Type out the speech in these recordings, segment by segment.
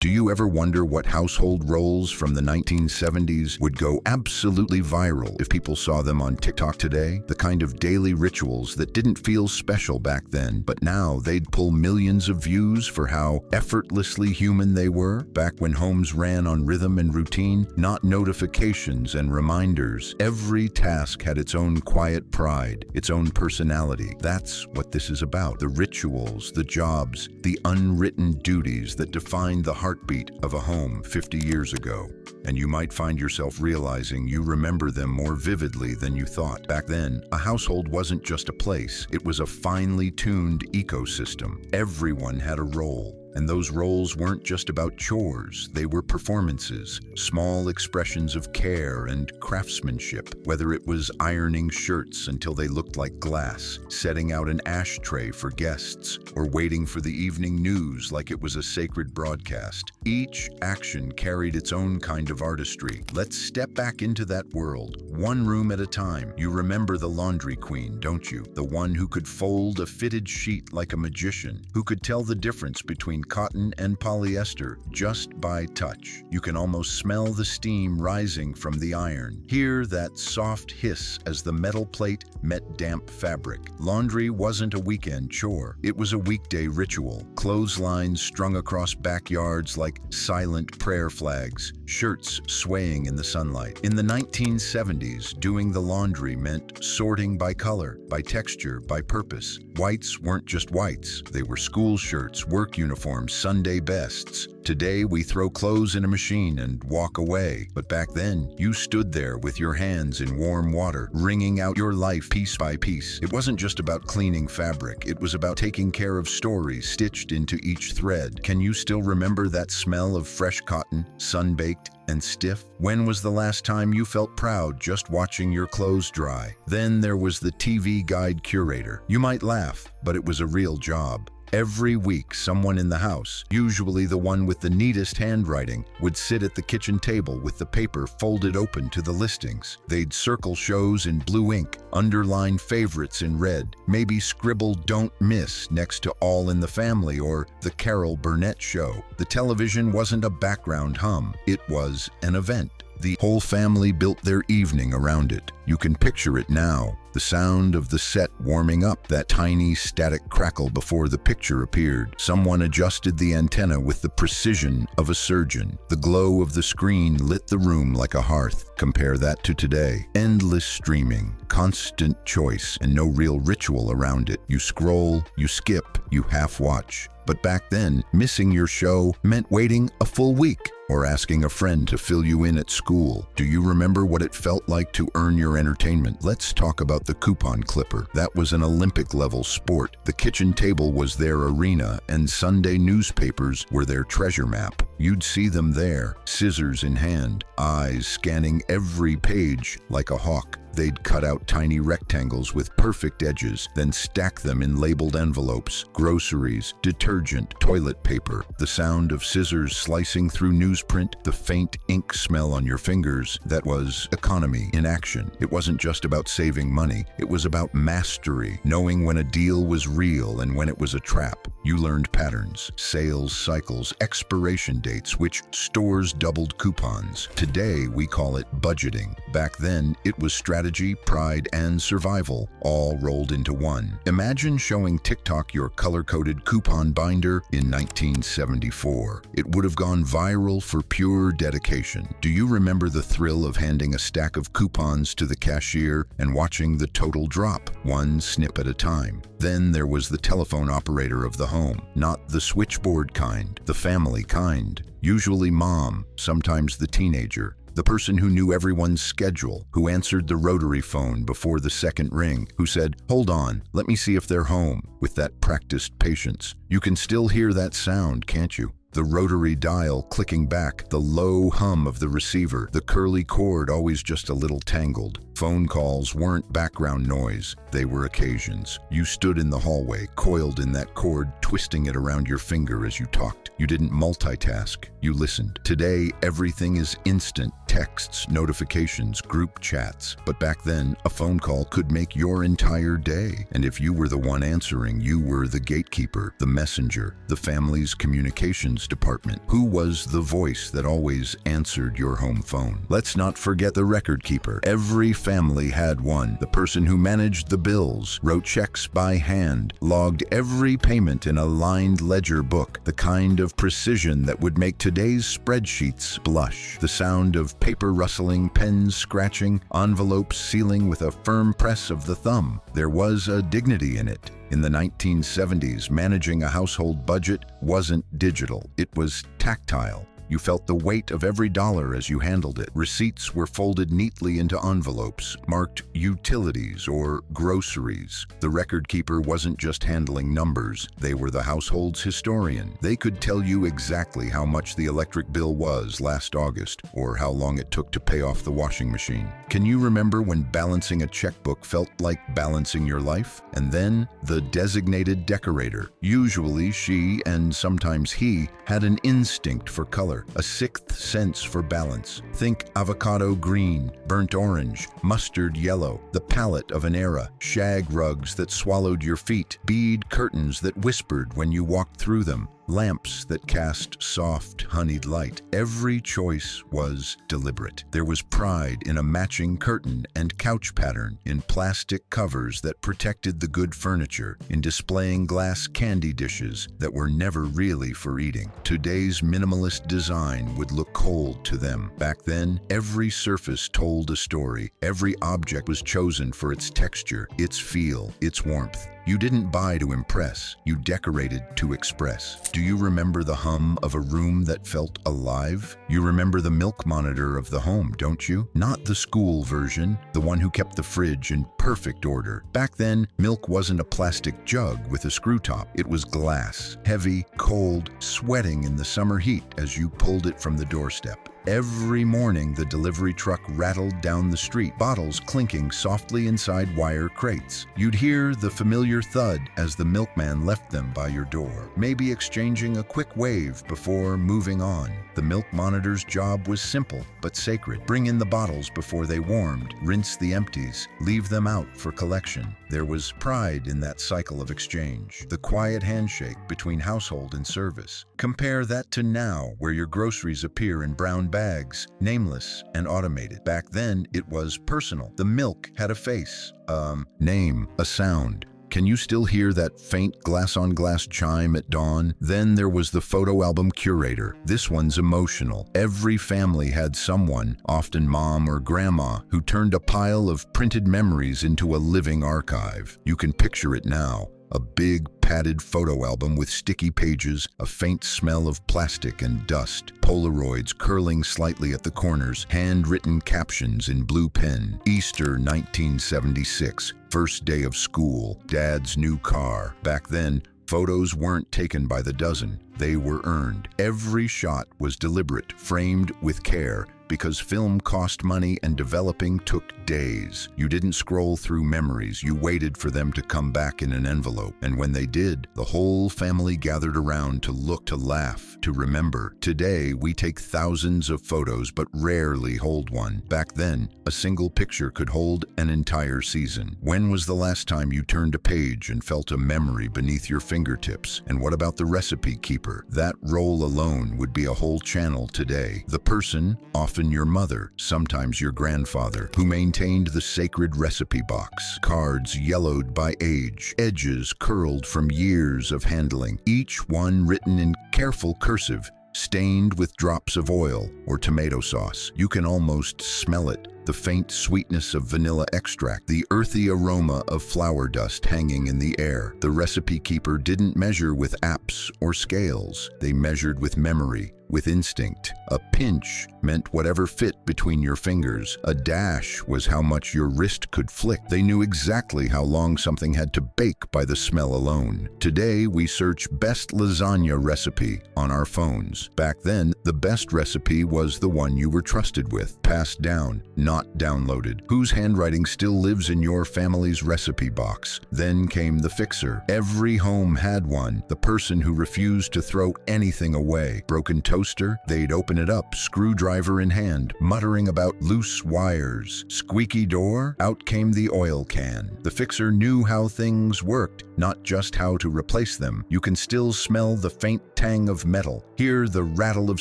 Do you ever wonder what household roles from the 1970s would go absolutely viral if people saw them on TikTok today? The kind of daily rituals that didn't feel special back then, but now they'd pull millions of views for how effortlessly human they were, back when homes ran on rhythm and routine, not notifications and reminders. Every task had its own quiet pride, its own personality. That's what this is about. The rituals, the jobs, the unwritten duties that defined the heartbeat of a home 50 years ago. And you might find yourself realizing you remember them more vividly than you thought. Back then, a household wasn't just a place, it was a finely tuned ecosystem. Everyone had a role. And those roles weren't just about chores, they were performances, small expressions of care and craftsmanship, whether it was ironing shirts until they looked like glass, setting out an ashtray for guests, or waiting for the evening news like it was a sacred broadcast. Each action carried its own kind of artistry. Let's step back into that world, one room at a time. You remember the laundry queen, don't you? The one who could fold a fitted sheet like a magician, who could tell the difference between cotton and polyester just by touch. You can almost smell the steam rising from the iron. Hear that soft hiss as the metal plate met damp fabric. Laundry wasn't a weekend chore. It was a weekday ritual. Clotheslines strung across backyards like silent prayer flags, shirts swaying in the sunlight. In the 1970s, doing the laundry meant sorting by color, by texture, by purpose. Whites weren't just whites. They were school shirts, work uniforms, Sunday bests. Today, we throw clothes in a machine and walk away. But back then, you stood there with your hands in warm water, wringing out your life piece by piece. It wasn't just about cleaning fabric. It was about taking care of stories stitched into each thread. Can you still remember that smell of fresh cotton, sun-baked and stiff? When was the last time you felt proud just watching your clothes dry? Then there was the TV guide curator. You might laugh, but it was a real job. Every week, someone in the house, usually the one with the neatest handwriting, would sit at the kitchen table with the paper folded open to the listings. They'd circle shows in blue ink, underline favorites in red, maybe scribble "Don't Miss" next to All in the Family or The Carol Burnett Show. The television wasn't a background hum, it was an event. The whole family built their evening around it. You can picture it now. The sound of the set warming up, that tiny static crackle before the picture appeared. Someone adjusted the antenna with the precision of a surgeon. The glow of the screen lit the room like a hearth. Compare that to today. Endless streaming, constant choice, and no real ritual around it. You scroll, you skip, you half-watch. But back then, missing your show meant waiting a full week or asking a friend to fill you in at school. Do you remember what it felt like to earn your entertainment? Let's talk about the coupon clipper. That was an Olympic-level sport. The kitchen table was their arena, and Sunday newspapers were their treasure map. You'd see them there, scissors in hand, eyes scanning every page like a hawk. They'd cut out tiny rectangles with perfect edges, then stack them in labeled envelopes, groceries, detergent, toilet paper. The sound of scissors slicing through newsprint, the faint ink smell on your fingers, that was economy in action. It wasn't just about saving money, it was about mastery, knowing when a deal was real and when it was a trap. You learned patterns, sales cycles, expiration dates, which stores doubled coupons. Today, we call it budgeting. Back then, it was strategy, pride, and survival, all rolled into one. Imagine showing TikTok your color-coded coupon binder in 1974. It would have gone viral for pure dedication. Do you remember the thrill of handing a stack of coupons to the cashier and watching the total drop, one snip at a time? Then there was the telephone operator of the home, not the switchboard kind, the family kind. Usually mom, sometimes the teenager. The person who knew everyone's schedule, who answered the rotary phone before the second ring, who said, "Hold on, let me see if they're home," with that practiced patience. You can still hear that sound, can't you? The rotary dial clicking back, the low hum of the receiver, the curly cord always just a little tangled. Phone calls weren't background noise, they were occasions. You stood in the hallway, coiled in that cord, twisting it around your finger as you talked. You didn't multitask, you listened. Today, everything is instant. Texts, notifications, group chats. But back then, a phone call could make your entire day. And if you were the one answering, you were the gatekeeper, the messenger, the family's communications department. Who was the voice that always answered your home phone? Let's not forget the record keeper. Every family had one. The person who managed the bills, wrote checks by hand, logged every payment in a lined ledger book, the kind of precision that would make today's spreadsheets blush. The sound of paper rustling, pens scratching, envelopes sealing with a firm press of the thumb. There was a dignity in it. In the 1970s, managing a household budget wasn't digital, it was tactile. You felt the weight of every dollar as you handled it. Receipts were folded neatly into envelopes, marked utilities or groceries. The record keeper wasn't just handling numbers, they were the household's historian. They could tell you exactly how much the electric bill was last August, or how long it took to pay off the washing machine. Can you remember when balancing a checkbook felt like balancing your life? And then, the designated decorator. Usually she, and sometimes he, had an instinct for color, a sixth sense for balance. Think avocado green, burnt orange, mustard yellow, the palette of an era, shag rugs that swallowed your feet, bead curtains that whispered when you walked through them, lamps that cast soft, honeyed light. Every choice was deliberate. There was pride in a matching curtain and couch pattern, in plastic covers that protected the good furniture, in displaying glass candy dishes that were never really for eating. Today's minimalist design would look cold to them. Back then, every surface told a story. Every object was chosen for its texture, its feel, its warmth. You didn't buy to impress, you decorated to express. Do you remember the hum of a room that felt alive? You remember the milk monitor of the home, don't you? Not the school version, the one who kept the fridge in perfect order. Back then, milk wasn't a plastic jug with a screw top. It was glass, heavy, cold, sweating in the summer heat as you pulled it from the doorstep. Every morning, the delivery truck rattled down the street, bottles clinking softly inside wire crates. You'd hear the familiar thud as the milkman left them by your door, maybe exchanging a quick wave before moving on. The milk monitor's job was simple but sacred. Bring in the bottles before they warmed, rinse the empties, leave them out for collection. There was pride in that cycle of exchange, the quiet handshake between household and service. Compare that to now, where your groceries appear in brown bags, nameless and automated. Back then, it was personal. The milk had a face, a name, a sound. Can you still hear that faint glass-on-glass chime at dawn? Then there was the photo album curator. This one's emotional. Every family had someone, often mom or grandma, who turned a pile of printed memories into a living archive. You can picture it now. A big, padded photo album with sticky pages, a faint smell of plastic and dust, Polaroids curling slightly at the corners, handwritten captions in blue pen. Easter 1976, first day of school, Dad's new car. Back then, photos weren't taken by the dozen, they were earned. Every shot was deliberate, framed with care, because film cost money and developing took days. You didn't scroll through memories, you waited for them to come back in an envelope. And when they did, the whole family gathered around to look, to laugh, to remember. Today, we take thousands of photos but rarely hold one. Back then, a single picture could hold an entire season. When was the last time you turned a page and felt a memory beneath your fingertips? And what about the recipe keeper? That role alone would be a whole channel today. The person, often your mother, sometimes your grandfather, who maintained the sacred recipe box. Cards yellowed by age, edges curled from years of handling, each one written in careful cursive, stained with drops of oil or tomato sauce. You can almost smell it. The faint sweetness of vanilla extract, the earthy aroma of flour dust hanging in the air. The recipe keeper didn't measure with apps or scales. They measured with memory, with instinct. A pinch meant whatever fit between your fingers. A dash was how much your wrist could flick. They knew exactly how long something had to bake by the smell alone. Today, we search best lasagna recipe on our phones. Back then, the best recipe was the one you were trusted with, passed down, not downloaded. Whose handwriting still lives in your family's recipe box? Then came the fixer. Every home had one, the person who refused to throw anything away. Broken toaster, they'd open it up, screwdriver in hand, muttering about loose wires. Squeaky door, out came the oil can. The fixer knew how things worked, not just how to replace them. You can still smell the faint tang of metal, hear the rattle of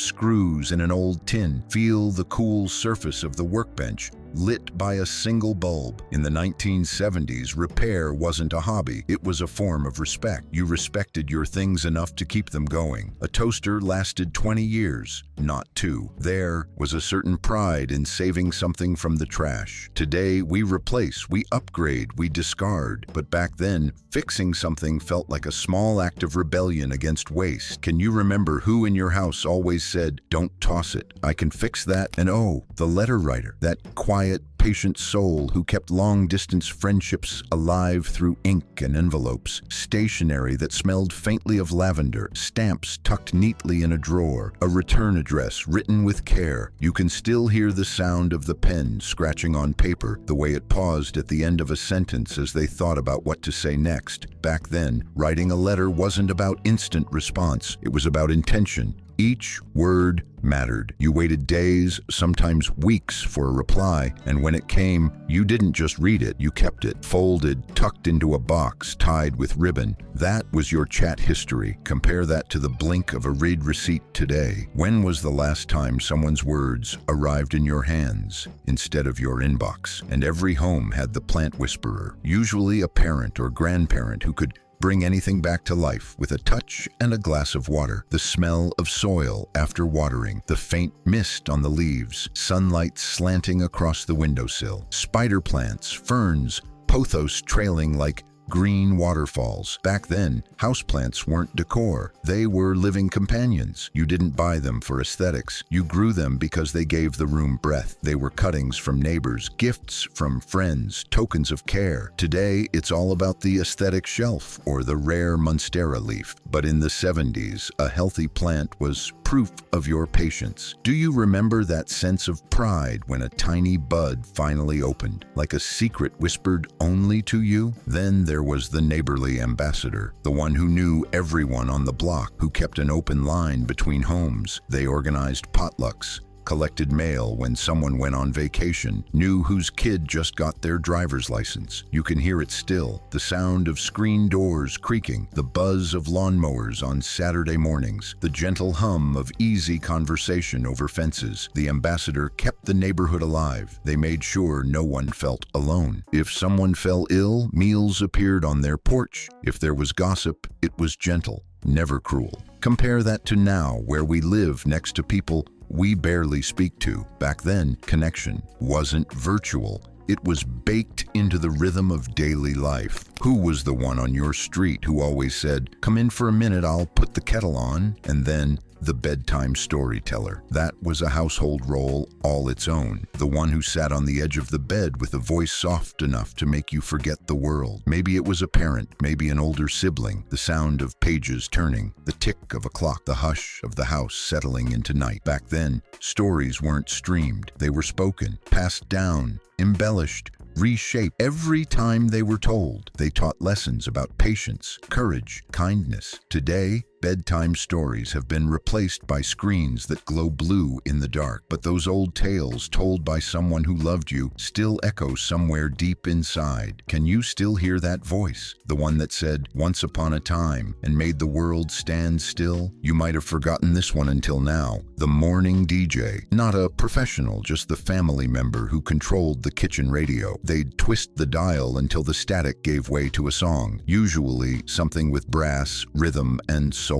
screws in an old tin, feel the cool surface of the workbench, lit by a single bulb. In the 1970s, repair wasn't a hobby, it was a form of respect. You respected your things enough to keep them going. A toaster lasted 20 years, not 2. There was a certain pride in saving something from the trash. Today, we replace, we upgrade, we discard. But back then, fixing something felt like a small act of rebellion against waste. Can you remember who in your house always said, "Don't toss it, I can fix that"? And oh, the letter writer, that quiet, patient soul who kept long-distance friendships alive through ink and envelopes, stationery that smelled faintly of lavender, stamps tucked neatly in a drawer, a return address written with care. You can still hear the sound of the pen scratching on paper, the way it paused at the end of a sentence as they thought about what to say next. Back then, writing a letter wasn't about instant response, it was about intention. Each word mattered. You waited days, sometimes weeks for a reply, and when it came, you didn't just read it, you kept it, folded, tucked into a box, tied with ribbon. That was your chat history. Compare that to the blink of a read receipt today. When was the last time someone's words arrived in your hands instead of your inbox? And every home had the plant whisperer, usually a parent or grandparent who could bring anything back to life with a touch and a glass of water. The smell of soil after watering, the faint mist on the leaves, sunlight slanting across the windowsill, spider plants, ferns, pothos trailing like green waterfalls. Back then, houseplants weren't decor. They were living companions. You didn't buy them for aesthetics. You grew them because they gave the room breath. They were cuttings from neighbors, gifts from friends, tokens of care. Today, it's all about the aesthetic shelf or the rare monstera leaf. But in the 70s, a healthy plant was proof of your patience. Do you remember that sense of pride when a tiny bud finally opened, like a secret whispered only to you? Then there was the neighborly ambassador, the one who knew everyone on the block, who kept an open line between homes. They organized potlucks, collected mail when someone went on vacation, knew whose kid just got their driver's license. You can hear it still, the sound of screen doors creaking, the buzz of lawnmowers on Saturday mornings, the gentle hum of easy conversation over fences. The ambassador kept the neighborhood alive. They made sure no one felt alone. If someone fell ill, meals appeared on their porch. If there was gossip, it was gentle, never cruel. Compare that to now, where we live next to people we barely speak to. Back then, connection wasn't virtual. It was baked into the rhythm of daily life. Who was the one on your street who always said, "Come in for a minute, I'll put the kettle on"? And then the bedtime storyteller. That was a household role all its own. The one who sat on the edge of the bed with a voice soft enough to make you forget the world. Maybe it was a parent, maybe an older sibling. The sound of pages turning, the tick of a clock, the hush of the house settling into night. Back then, stories weren't streamed. They were spoken, passed down, embellished, reshaped. Every time they were told, they taught lessons about patience, courage, kindness. Today, bedtime stories have been replaced by screens that glow blue in the dark. But those old tales told by someone who loved you still echo somewhere deep inside. Can you still hear that voice? The one that said, "Once upon a time," and made the world stand still? You might have forgotten this one until now. The morning DJ. Not a professional, just the family member who controlled the kitchen radio. They'd twist the dial until the static gave way to a song, usually something with brass, rhythm, and soul.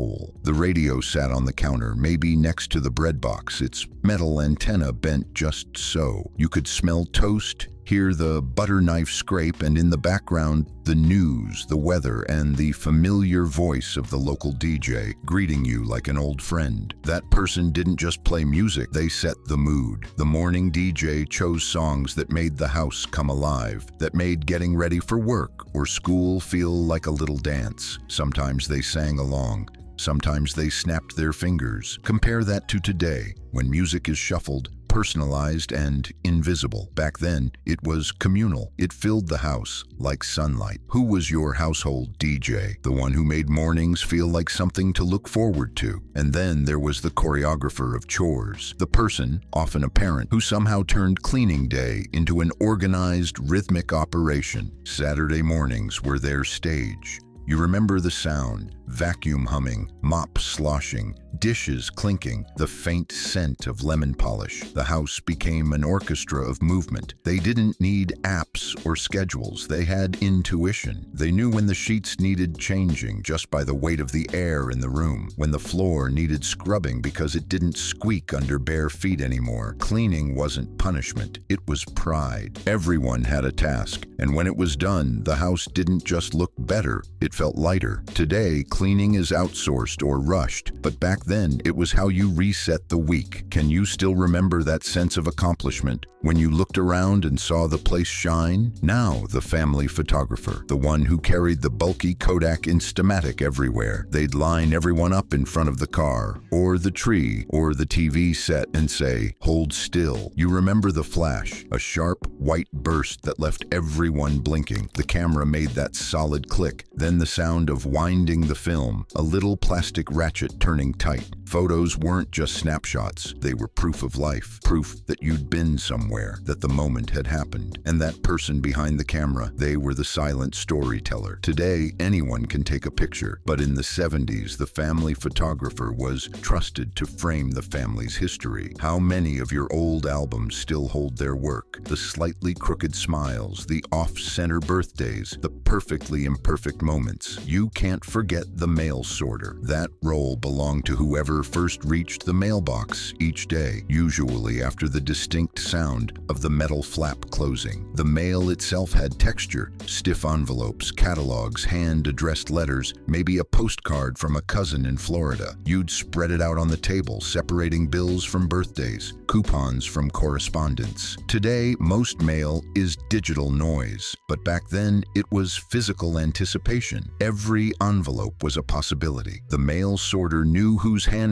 The radio sat on the counter, maybe next to the bread box, its metal antenna bent just so. You could smell toast, hear the butter knife scrape, and in the background, the news, the weather, and the familiar voice of the local DJ greeting you like an old friend. That person didn't just play music, they set the mood. The morning DJ chose songs that made the house come alive, that made getting ready for work or school feel like a little dance. Sometimes they sang along. Sometimes they snapped their fingers. Compare that to today, when music is shuffled, personalized, and invisible. Back then, it was communal. It filled the house like sunlight. Who was your household DJ? The one who made mornings feel like something to look forward to. And then there was the choreographer of chores, the person, often a parent, who somehow turned cleaning day into an organized, rhythmic operation. Saturday mornings were their stage. You remember the sound, vacuum humming, mop sloshing, dishes clinking, the faint scent of lemon polish. The house became an orchestra of movement. They didn't need apps or schedules. They had intuition. They knew when the sheets needed changing just by the weight of the air in the room, when the floor needed scrubbing because it didn't squeak under bare feet anymore. Cleaning wasn't punishment. It was pride. Everyone had a task, and when it was done, the house didn't just look better, it felt lighter. Today, cleaning is outsourced or rushed, but back then it was how you reset the week. Can you still remember that sense of accomplishment when you looked around and saw the place shine? Now the family photographer, the one who carried the bulky Kodak Instamatic everywhere. They'd line everyone up in front of the car, or the tree, or the TV set and say, "Hold still." You remember the flash, a sharp white burst that left everyone blinking. The camera made that solid click, then the sound of winding the film, a little plastic ratchet turning tight. Photos weren't just snapshots, they were proof of life, proof that you'd been somewhere, that the moment had happened. And that person behind the camera, they were the silent storyteller. Today, anyone can take a picture, but in the 70s, the family photographer was trusted to frame the family's history. How many of your old albums still hold their work? The slightly crooked smiles, the off-center birthdays, the perfectly imperfect moments. You can't forget the mail sorter. That role belonged to whoever first reached the mailbox each day, usually after the distinct sound of the metal flap closing. The mail itself had texture, stiff envelopes, catalogs, hand-addressed letters, maybe a postcard from a cousin in Florida. You'd spread it out on the table, separating bills from birthdays, coupons from correspondence. Today, most mail is digital noise, but back then it was physical anticipation. Every envelope was a possibility. The mail sorter knew whose handwriting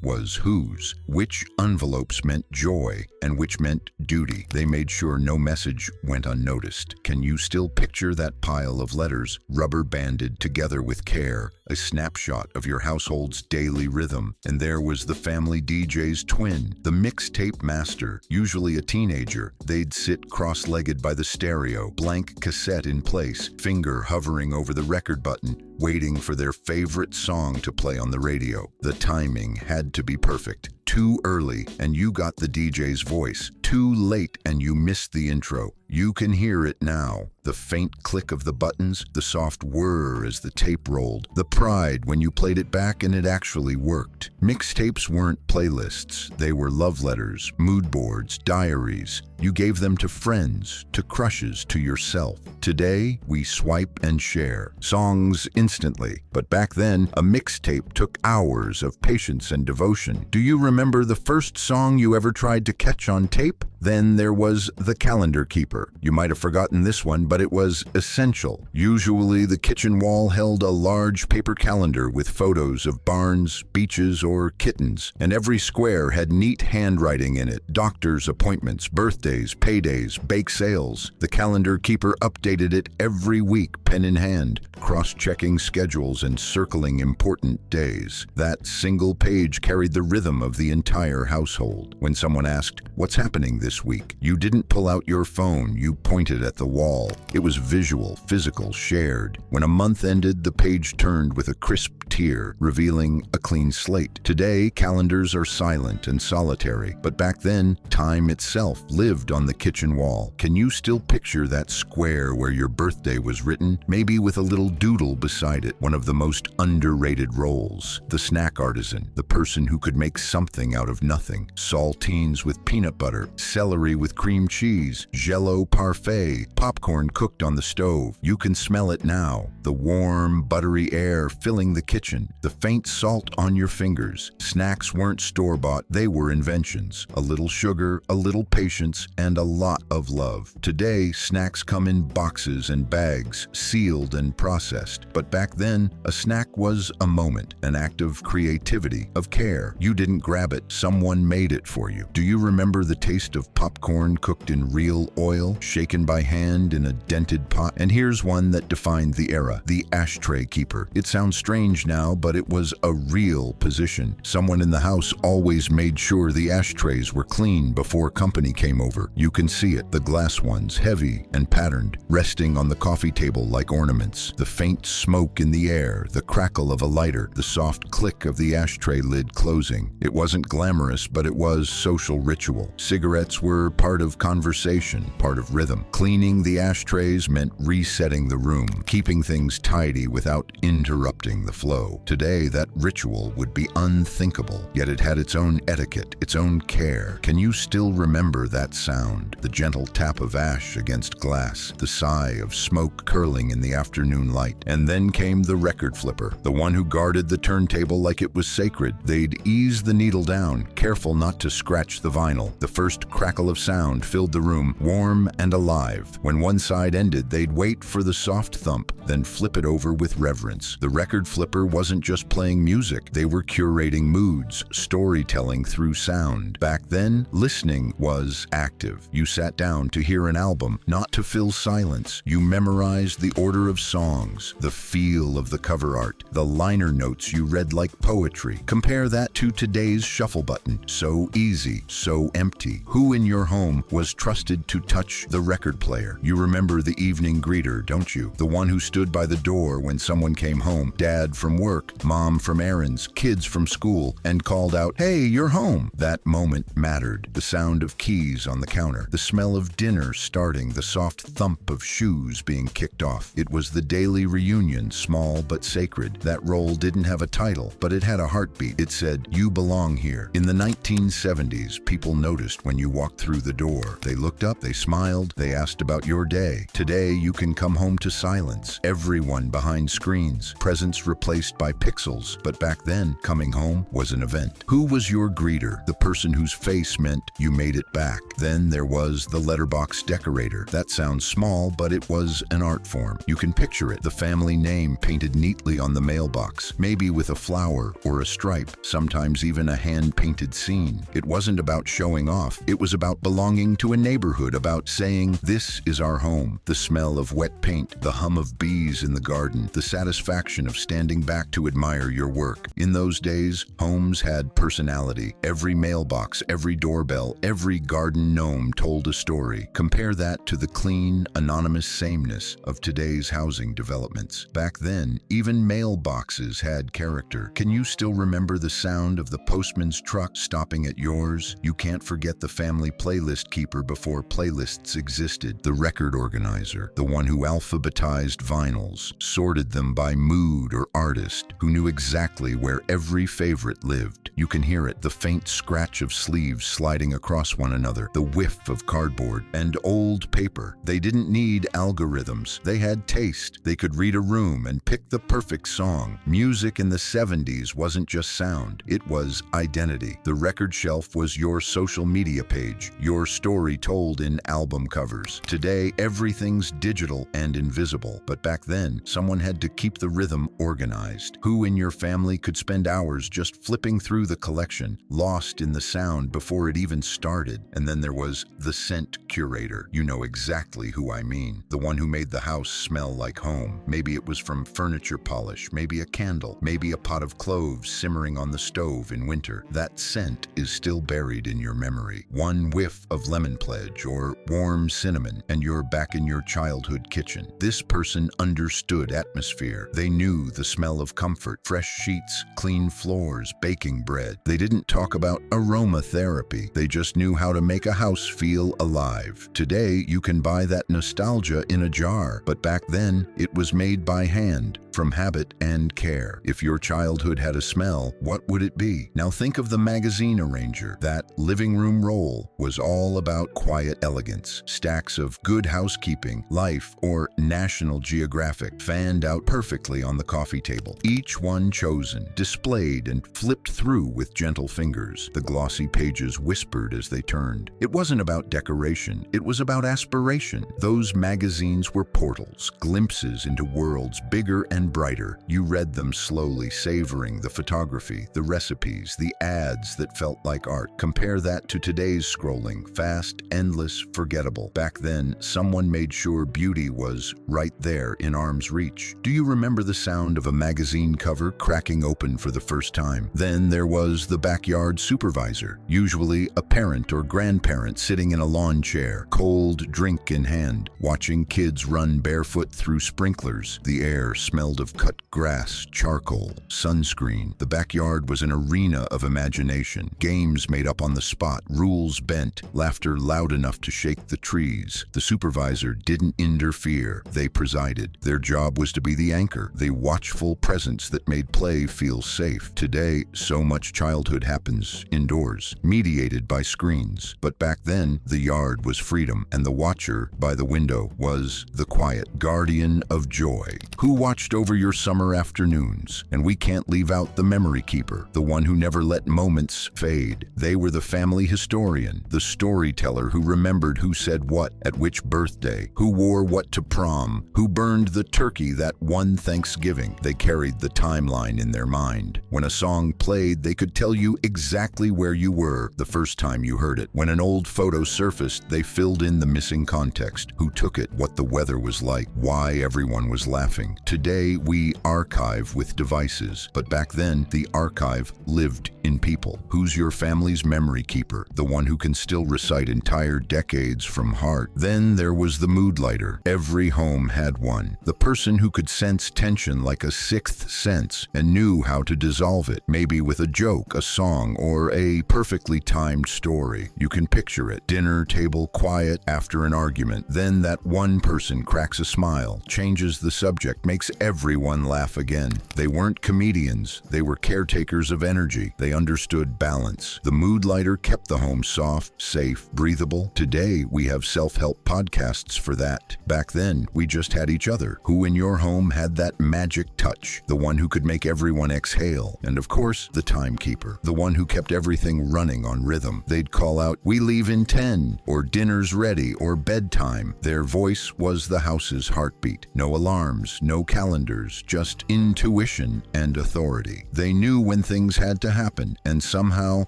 was whose, which envelopes meant joy and which meant duty. They made sure no message went unnoticed. Can you still picture that pile of letters, rubber banded together with care, a snapshot of your household's daily rhythm? And there was the family DJ's twin, the mixtape master, usually a teenager. They'd sit cross-legged by the stereo, blank cassette in place, finger hovering over the record button, waiting for their favorite song to play on the radio. The timing had to be perfect. Too early and you got the DJ's voice. Too late and you missed the intro. You can hear it now. The faint click of the buttons, the soft whir as the tape rolled, the pride when you played it back and it actually worked. Mixtapes weren't playlists. They were love letters, mood boards, diaries. You gave them to friends, to crushes, to yourself. Today, we swipe and share songs instantly. But back then, a mixtape took hours of patience and devotion. Do you remember the first song you ever tried to catch on tape? Then there was The Calendar Keeper. You might have forgotten this one, but it was essential. Usually the kitchen wall held a large paper calendar with photos of barns, beaches, or kittens, and every square had neat handwriting in it, doctor's appointments, birthdays, paydays, bake sales. The Calendar Keeper updated it every week, pen in hand, cross-checking schedules and circling important days. That single page carried the rhythm of the entire household. When someone asked, "What's happening this week?" you didn't pull out your phone, you pointed at the wall. It was visual, physical, shared. When a month ended, the page turned with a crisp tear, revealing a clean slate. Today, calendars are silent and solitary, but back then, time itself lived on the kitchen wall. Can you still picture that square where your birthday was written, maybe with a little doodle beside it? One of the most underrated roles. The snack artisan, the person who could make something out of nothing. Saltines with peanut butter, celery with cream cheese, Jell-O parfait, popcorn cooked on the stove. You can smell it now. The warm, buttery air filling the kitchen, the faint salt on your fingers. Snacks weren't store-bought, they were inventions. A little sugar, a little patience, and a lot of love. Today, snacks come in boxes and bags, sealed and processed. But back then, a snack was a moment, an act of creativity, of care. You didn't grab it, someone made it for you. Do you remember the taste of popcorn cooked in real oil, shaken by hand in a dented pot? And here's one that defined the era, the ashtray keeper. It sounds strange now, but it was a real position. Someone in the house always made sure the ashtrays were clean before company came over. You can see it, the glass ones, heavy and patterned, resting on the coffee table like ornaments. The faint smoke in the air, the crackle of a lighter, the soft click of the ashtray lid closing. It wasn't glamorous, but it was social ritual. Cigarettes were part of conversation, part of rhythm. Cleaning the ashtrays meant resetting the room, keeping things tidy without interrupting the flow. Today, that ritual would be unthinkable, yet it had its own etiquette, its own care. Can you still remember that sound? The gentle tap of ash against glass, the sigh of smoke curling in the afternoon light. And then came the record flipper, the one who guarded the turntable like it was sacred. They'd ease the needle down, careful not to scratch the vinyl. The first crackle of sound filled the room, warm and alive. When one side ended, they'd wait for the soft thump, then flip it over with reverence. The record flipper wasn't just playing music, they were curating moods, storytelling through sound. Back then, listening was active. You sat down to hear an album, not to fill silence. You memorized the order of songs, the feel of the cover art, the liner notes you read like poetry. Compare that to today's shuffle button. So easy, so empty. Who in your home was trusted to touch the record player? You remember the evening greeter, don't you? The one who stood by the door when someone came home, dad from work, mom from errands, kids from school, and called out, "Hey, you're home." That moment mattered. The sound of keys on the counter, the smell of dinner starting, the soft thump of shoes being kicked off. It was the daily reunion, small but sacred. That roll didn't have a title, but it had a heartbeat. It said, "You belong here." In the 1970s, people noticed when you walked through the door. They looked up, they smiled, they asked about your day. Today, you can come home to silence. Everyone behind screens, presents replaced by pixels. But back then, coming home was an event. Who was your greeter? The person whose face meant you made it back. Then there was the letterbox decorator. That sounds small, but it was an art form. You can picture it, the family name painted neatly on the mailbox, maybe with a flower or a stripe, sometimes even a hand-painted scene. It wasn't about showing off, it was about belonging to a neighborhood, about saying, "This is our home." The smell of wet paint, the hum of bees in the garden, the satisfaction of standing back to admire your work. In those days, homes had personality. Every mailbox, every doorbell, every garden gnome told a story. Compare that to the clean, anonymous sameness of today's housing developments. Back then, even mailboxes had character. Can you still remember the sound of the postman's truck stopping at yours? You can't forget the family playlist keeper before playlists existed. The record organizer, the one who alphabetized vinyls, sorted them by mood or artist, who knew exactly where every favorite lived. You can hear it, the faint scratch of sleeves sliding across one another, the whiff of cardboard and old paper. They didn't need algorithms. They had taste. They could read a room and pick the perfect song. Music in the 70s wasn't just sound, it was identity. The record shelf was your social media page, your story told in album covers. Today, everything's digital and invisible. But back then, someone had to keep the rhythm organized. Who in your family could spend hours just flipping through the collection, lost in the sound before it even started? And then there was the scent curator. You know exactly who I mean. The one who made the house smell like home. Maybe it was from furniture polish, maybe a candle, maybe a pot of cloves simmering on the stove in winter. That scent is still buried in your memory. One whiff of lemon pledge or warm cinnamon, and you're back in your childhood kitchen. This person understood atmosphere. They knew the smell of comfort, fresh sheets, clean floors, baking bread. They didn't talk about aromatherapy. They just knew how to make a house feel alive. Today, you can buy that nostalgia in a jar, but back then, it was made by hand. from habit and care. If your childhood had a smell, what would it be? Now think of the magazine arranger. That living room roll was all about quiet elegance. Stacks of Good Housekeeping, Life, or National Geographic fanned out perfectly on the coffee table. Each one chosen, displayed, and flipped through with gentle fingers. The glossy pages whispered as they turned. It wasn't about decoration, it was about aspiration. Those magazines were portals, glimpses into worlds bigger and brighter. You read them slowly, savoring the photography, the recipes, the ads that felt like art. Compare that to today's scrolling, fast, endless, forgettable. Back then, someone made sure beauty was right there in arm's reach. Do you remember the sound of a magazine cover cracking open for the first time? Then there was the backyard supervisor, usually a parent or grandparent sitting in a lawn chair, cold drink in hand, watching kids run barefoot through sprinklers. The air smelled of cut grass, charcoal, sunscreen. The backyard was an arena of imagination, games made up on the spot, rules bent, laughter loud enough to shake the trees. The supervisor didn't interfere, they presided. Their job was to be the anchor, the watchful presence that made play feel safe. Today, so much childhood happens indoors, mediated by screens. But back then, the yard was freedom, and the watcher by the window was the quiet guardian of joy. Who watched over your summer afternoons? And we can't leave out the memory keeper, the one who never let moments fade. They were the family historian, the storyteller who remembered who said what at which birthday, who wore what to prom, who burned the turkey that one Thanksgiving. They carried the timeline in their mind. When a song played, they could tell you exactly where you were the first time you heard it. When an old photo surfaced, they filled in the missing context. Who took it, what the weather was like, why everyone was laughing. Today, we archive with devices, but back then, the archive lived in people. Who's your family's memory keeper? The one who can still recite entire decades from heart. Then there was the mood lighter. Every home had one. The person who could sense tension like a sixth sense and knew how to dissolve it, maybe with a joke, a song, or a perfectly timed story. You can picture it. Dinner table quiet after an argument. Then that one person cracks a smile, changes the subject, makes everyone laugh again. They weren't comedians. They were caretakers of energy. They understood balance. The mood lighter kept the home soft, safe, breathable. Today, we have self-help podcasts for that. Back then, we just had each other. Who in your home had that magic touch? The one who could make everyone exhale. And of course, the timekeeper. The one who kept everything running on rhythm. They'd call out, "We leave in 10," or "Dinner's ready," or "Bedtime." Their voice was the house's heartbeat. No alarms, no calendars, just intuition and authority. They knew when things had to happen, and somehow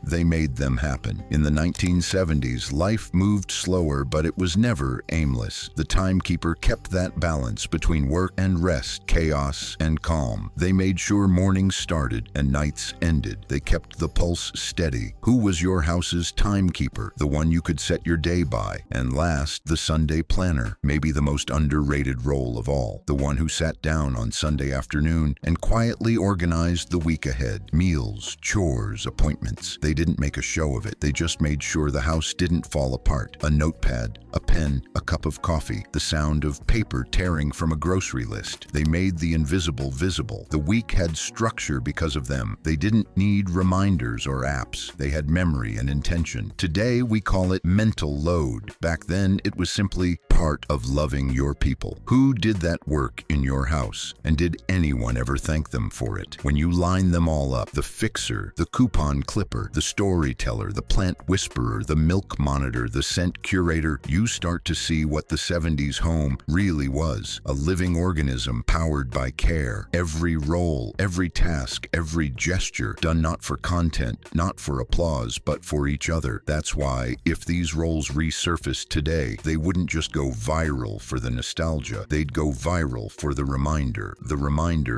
they made them happen. In the 1970s, life moved slower, but it was never aimless. The timekeeper kept that balance between work and rest, chaos and calm. They made sure mornings started and nights ended. They kept the pulse steady. Who was your house's timekeeper? The one you could set your day by. And last, the Sunday planner, maybe the most underrated role of all. The one who sat down on Sunday afternoon and quietly organized the week ahead. Meals, chores, appointments. They didn't make a show of it. They just made sure the house didn't fall apart. A notepad, a pen, a cup of coffee, the sound of paper tearing from a grocery list. They made the invisible visible. The week had structure because of them. They didn't need reminders or apps. They had memory and intention. Today, we call it mental load. Back then, it was simply part of loving your people. Who did that work in your house? And did anyone ever thank them for it? When you line them all up, the fixer, the coupon clipper, the storyteller, the plant whisperer, the milk monitor, the scent curator, you start to see what the 70s home really was. A living organism powered by care. Every role, every task, every gesture done not for content, not for applause, but for each other. That's why, if these roles resurfaced today, they wouldn't just go viral for the nostalgia. They'd go viral for the reminder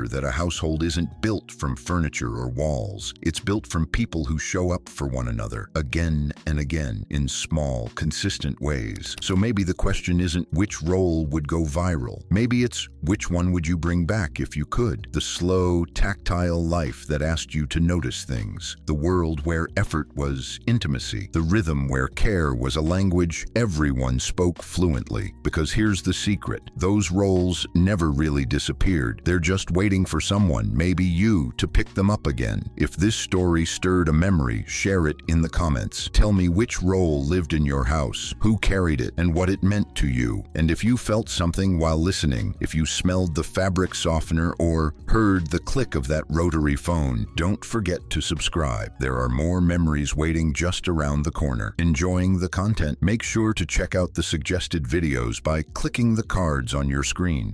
that a household isn't built from furniture or walls. It's built from people who show up for one another again and again in small, consistent ways. So maybe the question isn't which role would go viral. Maybe it's which one would you bring back if you could? The slow, tactile life that asked you to notice things. The world where effort was intimacy. The rhythm where care was a language everyone spoke fluently. carefully, because here's the secret. Those rolls never really disappeared. They're just waiting for someone, maybe you, to pick them up again. If this story stirred a memory, share it in the comments. Tell me which roll lived in your house, who carried it, and what it meant to you. And if you felt something while listening, if you smelled the fabric softener or heard the click of that rotary phone, don't forget to subscribe. There are more memories waiting just around the corner. Enjoying the content? Make sure to check out the suggested videos by clicking the cards on your screen.